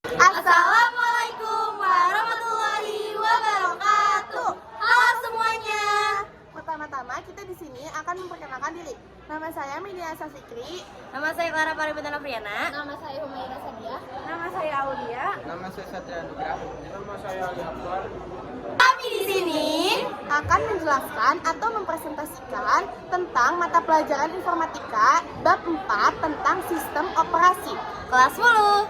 Assalamualaikum warahmatullahi wabarakatuh. Halo semuanya. Pertama-tama kita di sini akan memperkenalkan diri. Nama saya Media Sasikri. Nama saya Clara Paributana Priyana. Nama saya Humayra Sadia. Nama saya Aulia. Nama saya Satria Nugrah. Nama saya Ali Akbar. Kami di sini akan menjelaskan atau mempresentasikan tentang mata pelajaran informatika bab 4 tentang sistem operasi. Kelas 10.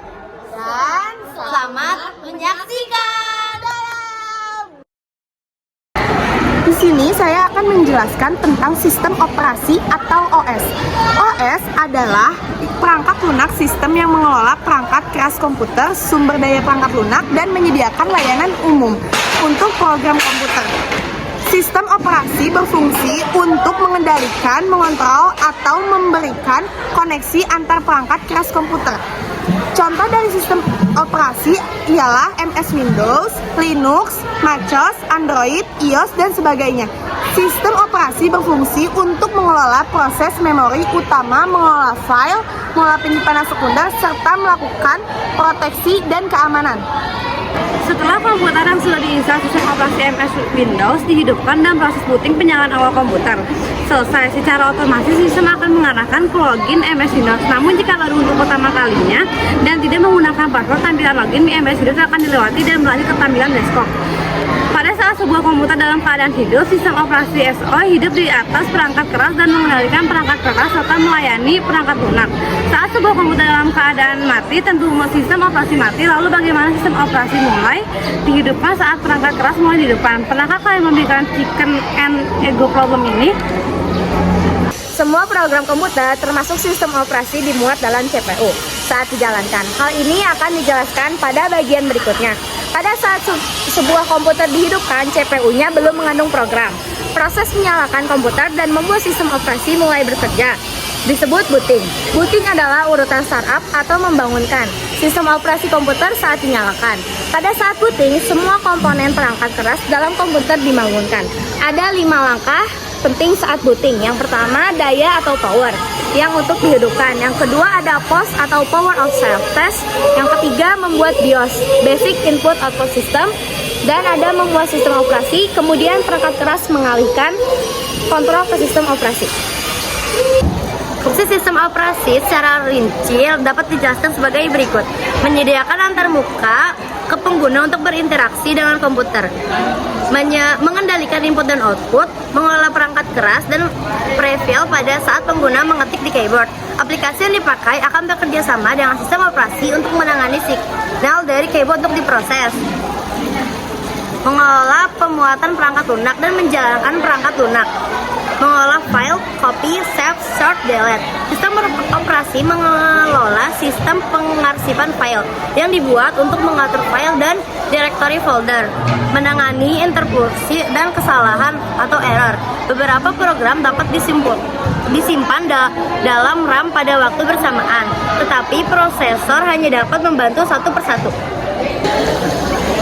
Dan Selamat menyaksikan. di sini saya akan menjelaskan tentang sistem operasi atau OS. OS adalah perangkat lunak sistem yang mengelola perangkat keras komputer, sumber daya perangkat lunak, dan menyediakan layanan umum untuk program komputer. Sistem operasi berfungsi untuk mengendalikan, mengontrol, atau memberikan koneksi antar perangkat keras komputer. Contoh dari sistem operasi ialah MS Windows, Linux, MacOS, Android, iOS, dan sebagainya. Sistem operasi berfungsi untuk mengelola proses memori utama, mengelola file, mengelola penyimpanan sekunder, serta melakukan proteksi dan keamanan. Setelah komputer yang sudah diinstal sistem operasi MS Windows dihidupkan dan proses booting penyalaan awal komputer selesai, secara otomatis sistem akan mengarahkan ke login MS Windows. Namun jika baru untuk pertama kalinya dan tidak menggunakan password, tampilan login MS Windows akan dilewati dan berlanjut ke tampilan desktop. Pada saat sebuah komputer dalam keadaan hidup, sistem operasi SO hidup di atas perangkat keras dan mengendalikan perangkat keras serta melayani perangkat lunak. Saat sebuah komputer dalam keadaan mati, tentu sistem operasi mati. Lalu bagaimana sistem operasi mulai dihidupkan saat perangkat keras mulai dihidupkan? Pernahkah kalian memikirkan chicken and egg problem ini? Semua program komputer termasuk sistem operasi dimuat dalam CPU saat dijalankan. Hal ini akan dijelaskan pada bagian berikutnya. Pada saat sebuah komputer dihidupkan, CPU-nya belum mengandung program. Proses menyalakan komputer dan membuat sistem operasi mulai bekerja disebut booting. Booting adalah urutan startup atau membangunkan sistem operasi komputer saat dinyalakan. Pada saat booting, semua komponen perangkat keras dalam komputer dibangunkan. Ada 5 langkah penting saat booting. Yang pertama, daya atau power yang untuk dihidupkan. Yang kedua ada POS atau power of self test. Yang ketiga, membuat BIOS, basic input output system. Dan ada membuat sistem operasi. Kemudian perangkat keras mengalihkan kontrol ke sistem operasi. Fungsi sistem operasi secara rinci dapat dijelaskan sebagai berikut. Menyediakan antarmuka ke pengguna untuk berinteraksi dengan komputer, mengendalikan input dan output, mengelola perangkat keras, dan prefill pada saat pengguna mengetik di keyboard. Aplikasi yang dipakai akan bekerja sama dengan sistem operasi untuk menangani signal dari keyboard untuk diproses, mengelola pemuatan perangkat lunak dan menjalankan perangkat lunak, mengelola file, copy, save, sort, delete. Sistem operasi mengelola sistem pengarsipan file yang dibuat untuk mengatur file dan directory folder, menangani interupsi dan kesalahan atau error. Beberapa program dapat disimpan dalam RAM pada waktu bersamaan, tetapi prosesor hanya dapat membantu satu persatu.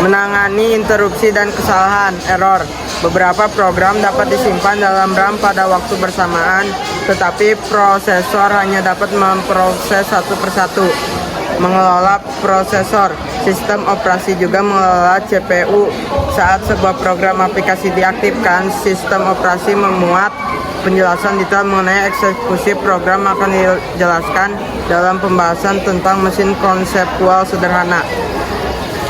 Menangani interupsi dan kesalahan error. Beberapa program dapat disimpan dalam RAM pada waktu bersamaan, tetapi prosesor hanya dapat memproses satu persatu. Mengelola prosesor. Sistem operasi juga mengelola CPU. Saat sebuah program aplikasi diaktifkan, sistem operasi memuat penjelasan detail mengenai eksekusi program akan dijelaskan dalam pembahasan tentang mesin konseptual sederhana.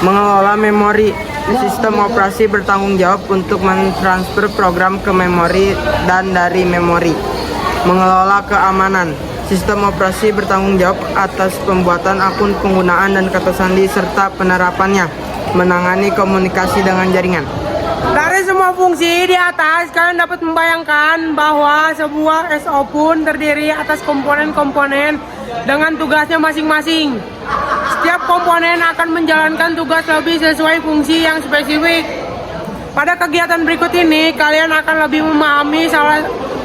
Mengelola memori. Sistem operasi bertanggung jawab untuk mentransfer program ke memori dan dari memori. Mengelola keamanan. Sistem operasi bertanggung jawab atas pembuatan akun penggunaan dan kata sandi serta penerapannya. Menangani komunikasi dengan jaringan. Dari semua fungsi di atas, kalian dapat membayangkan bahwa sebuah SO pun terdiri atas komponen-komponen dengan tugasnya masing-masing. Setiap komponen akan menjalankan tugas lebih sesuai fungsi yang spesifik. Pada kegiatan berikut ini, kalian akan lebih memahami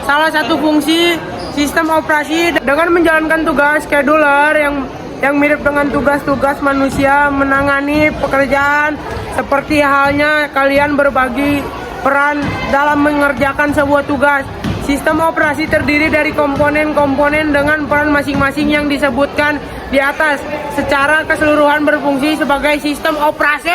salah satu fungsi sistem operasi dengan menjalankan tugas scheduler yang mirip dengan tugas-tugas manusia menangani pekerjaan, seperti halnya kalian berbagi peran dalam mengerjakan sebuah tugas. Sistem operasi terdiri dari komponen-komponen dengan peran masing-masing yang disebutkan di atas. Secara keseluruhan berfungsi sebagai sistem operasi.